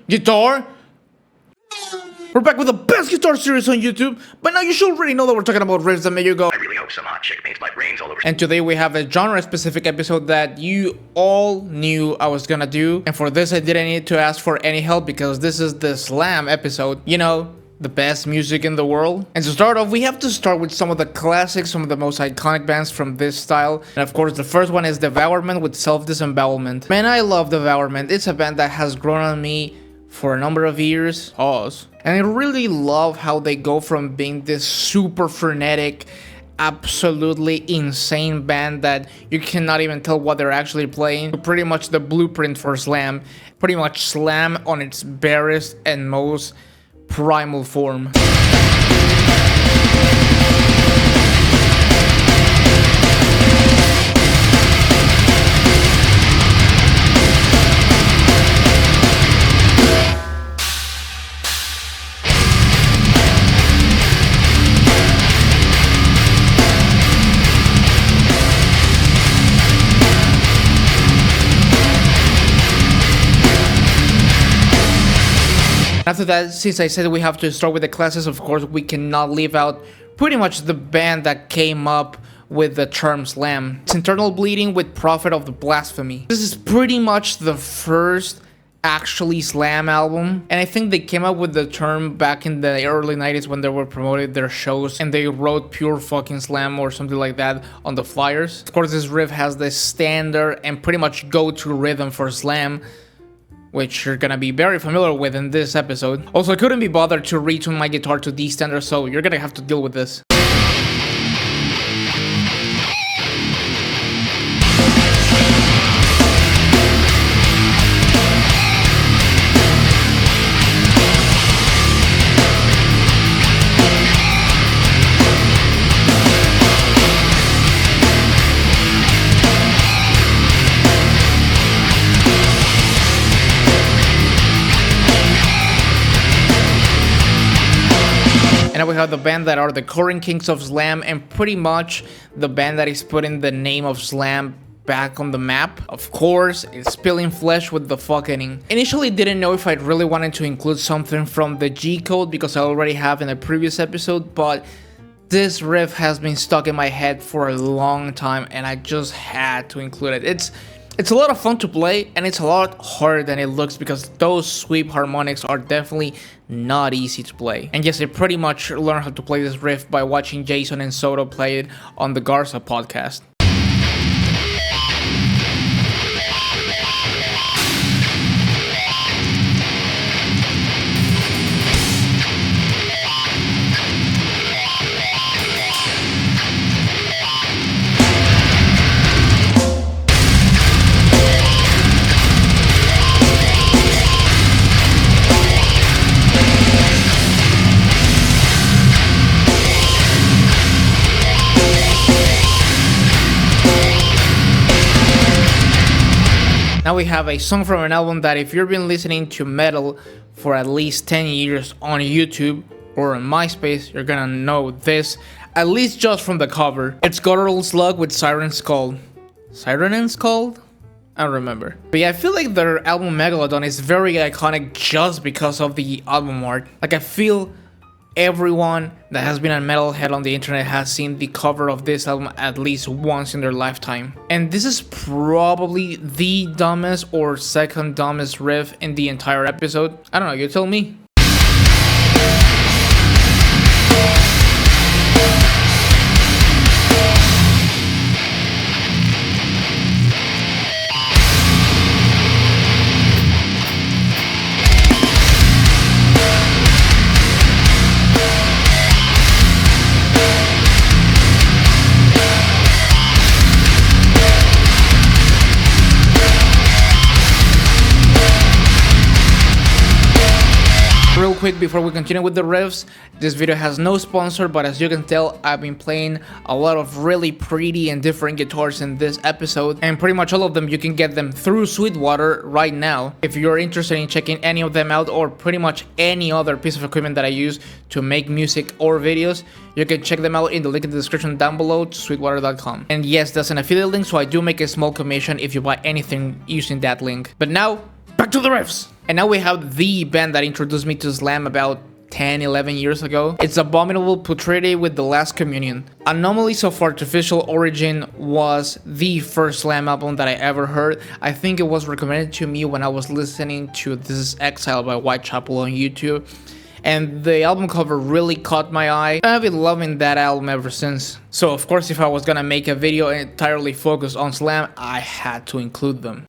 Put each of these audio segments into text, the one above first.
guitar. We're back with the best guitar series on YouTube. By now you should already know that we're talking about riffs that make you go, I really hope some hot chick paints my brains all over. and today we have a genre-specific episode that you all knew I was gonna do. And for this I didn't need to ask for any help because this is the slam episode. You know, the best music in the world. And to start off, we have to start with some of the classics, some of the most iconic bands from this style. And of course, the first one is Devourment with Self-Disembowelment. Man, I love Devourment. It's a band that has grown on me for a number of years. And I really love how they go from being this super frenetic, absolutely insane band that you cannot even tell what they're actually playing, to pretty much the blueprint for slam. Pretty much slam on its barest and most primal form. After that, since I said we have to start with the classes, of course we cannot leave out pretty much the band that came up with the term slam. It's Internal Bleeding with Prophet of the Blasphemy. This is pretty much the first actually slam album, and I think they came up with the term back in the early 90s when they were promoting their shows and they wrote pure fucking slam or something like that on the flyers. Of course, this riff has the standard and pretty much go-to rhythm for slam, which you're gonna be very familiar with in this episode. Also, I couldn't be bothered to retune my guitar to D standard, so you're gonna have to deal with this. And now we have the band that are the current kings of slam and pretty much the band that is putting the name of slam back on the map. Of course, it's Peeligflesh with The Fucking. Initially didn't know if I really wanted to include something from the G code because I already have in a previous episode, but this riff has been stuck in my head for a long time and I just had to include it. It's a lot of fun to play and it's a lot harder than it looks because those sweep harmonics are definitely not easy to play. And yes, I pretty much learned how to play this riff by watching Jason and Soto play it on the Garza podcast. Now we have a song from an album that if you've been listening to metal for at least 10 years on YouTube or on MySpace, you're gonna know this, at least just from the cover. It's Guttural Slug with Siren Skull. Siren Skull? I don't remember. But yeah, I feel like their album Megalodon is very iconic just because of the album art. Like, I feel everyone that has been a metalhead on the internet has seen the cover of this album at least once in their lifetime. And this is probably the dumbest or second dumbest riff in the entire episode. I don't know, you tell me. Real quick before we continue with the riffs, this video has no sponsor, but as you can tell, I've been playing a lot of really pretty and different guitars in this episode, and pretty much all of them you can get them through Sweetwater right now. If you're interested in checking any of them out or pretty much any other piece of equipment that I use to make music or videos, you can check them out in the link in the description down below to sweetwater.com. And yes, that's an affiliate link, so I do make a small commission if you buy anything using that link. But now, back to the riffs! And now we have the band that introduced me to slam about 10-11 years ago. It's Abominable Putridity with The Last Communion. Anomalies of Artificial Origin was the first slam album that I ever heard. I think it was recommended to me when I was listening to This Is Exile by Whitechapel on YouTube, and the album cover really caught my eye. I've been loving that album ever since. So of course, if I was gonna make a video entirely focused on slam, I had to include them.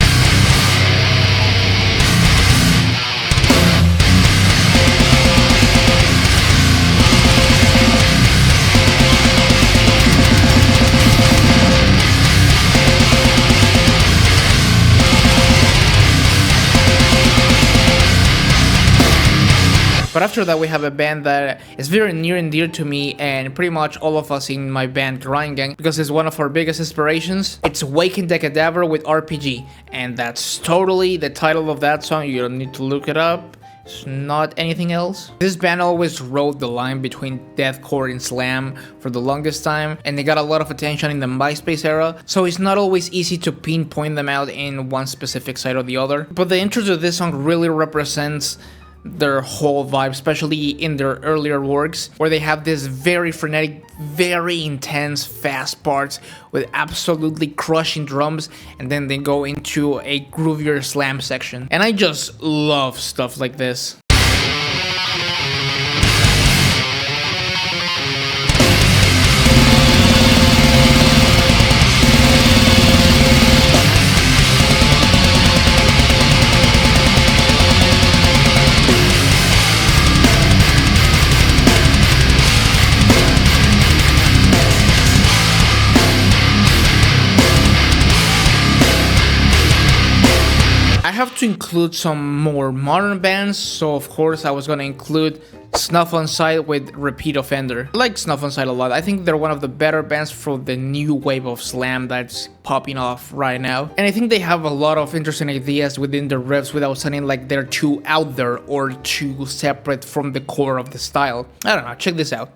But after that, we have a band that is very near and dear to me and pretty much all of us in my band Grind Gang, because it's one of our biggest inspirations. It's Waking the Cadaver with RPG, and that's totally the title of that song. You don't need to look it up. It's not anything else. This band always rode the line between deathcore and slam for the longest time, and they got a lot of attention in the MySpace era, so it's not always easy to pinpoint them out in one specific side or the other. But the intro to this song really represents their whole vibe, especially in their earlier works, where they have this very frenetic, very intense fast parts with absolutely crushing drums, and then they go into a groovier slam section. And I just love stuff like this. I have to include some more modern bands, so of course I was gonna include Snuffed On Sight with Repeat Offender. I like Snuffed On Sight a lot. I think they're one of the better bands for the new wave of slam that's popping off right now. And I think they have a lot of interesting ideas within their riffs without sounding like they're too out there or too separate from the core of the style. I don't know, check this out.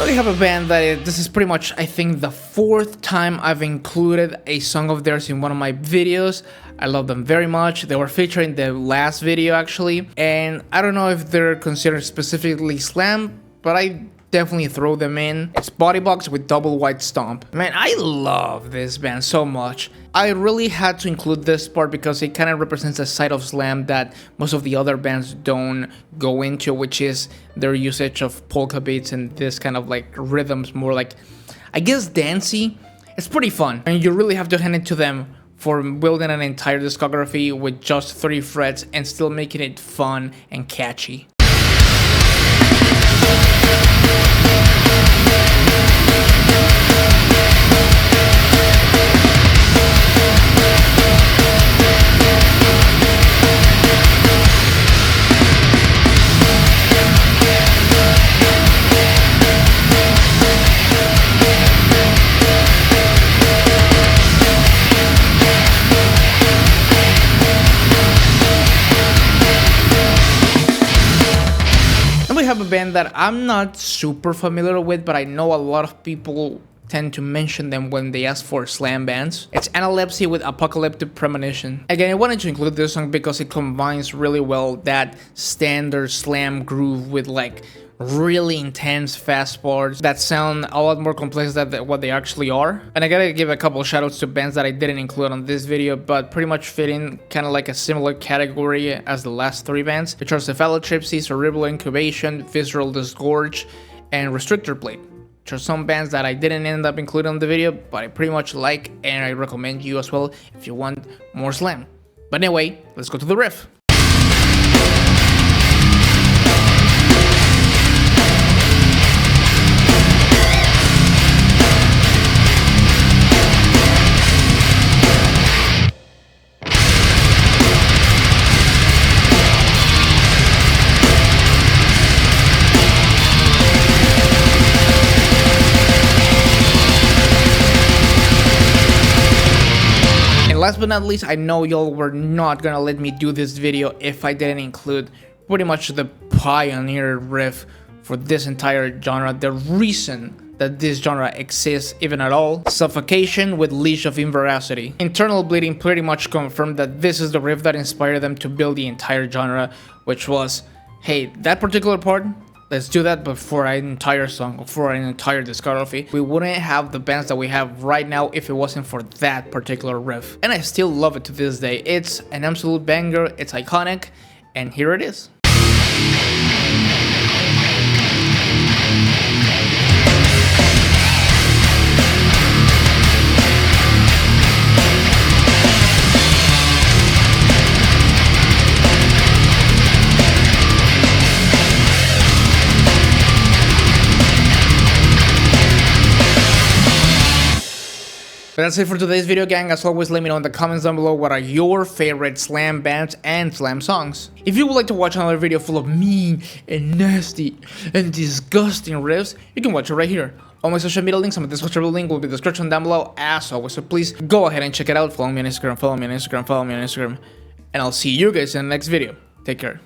We have a band that this is pretty much, I think, the fourth time I've included a song of theirs in one of my videos. I love them very much. They were featured in the last video actually, and I don't know if they're considered specifically slam, but I definitely throw them in. It's Bodybox with Double White Stomp. Man, I love this band so much. I really had to include this part because it kind of represents a side of slam that most of the other bands don't go into, which is their usage of polka beats and this kind of like rhythms, more like, I guess, dancey. It's pretty fun, and you really have to hand it to them for building an entire discography with just 3 frets and still making it fun and catchy. Have a band that I'm not super familiar with, but I know a lot of people tend to mention them when they ask for slam bands. It's Analepsy with Apocalyptic Premonition. Again, I wanted to include this song because it combines really well that standard slam groove with like really intense fast parts that sound a lot more complex than what they actually are. And I gotta give a couple shoutouts to bands that I didn't include on this video, but pretty much fit in kind of like a similar category as the last 3 bands, which are Analepsy, Cerebral Incubation, Visceral Disgorge, and Restrictor Blade, which are some bands that I didn't end up including on the video, but I pretty much like and I recommend you as well if you want more slam. But anyway, let's go to the riff. last but not least, I know y'all were not gonna let me do this video if I didn't include pretty much the pioneer riff for this entire genre, the reason that this genre exists even at all. Suffocation with Leash of Inveracity. Internal Bleeding pretty much confirmed that this is the riff that inspired them to build the entire genre, which was, hey, that particular part, let's do that, but for an entire song, or for an entire discography. We wouldn't have the bands that we have right now if it wasn't for that particular riff. And I still love it to this day. It's an absolute banger, it's iconic, and here it is. But that's it for today's video, gang. As always, let me know in the comments down below what are your favorite slam bands and slam songs. If you would like to watch another video full of mean and nasty and disgusting riffs, you can watch it right here. All my social media links and my Discord link will be in the description down below as always, so please go ahead and check it out. Follow me on Instagram, follow me on Instagram, follow me on Instagram, and I'll see you guys in the next video. Take care.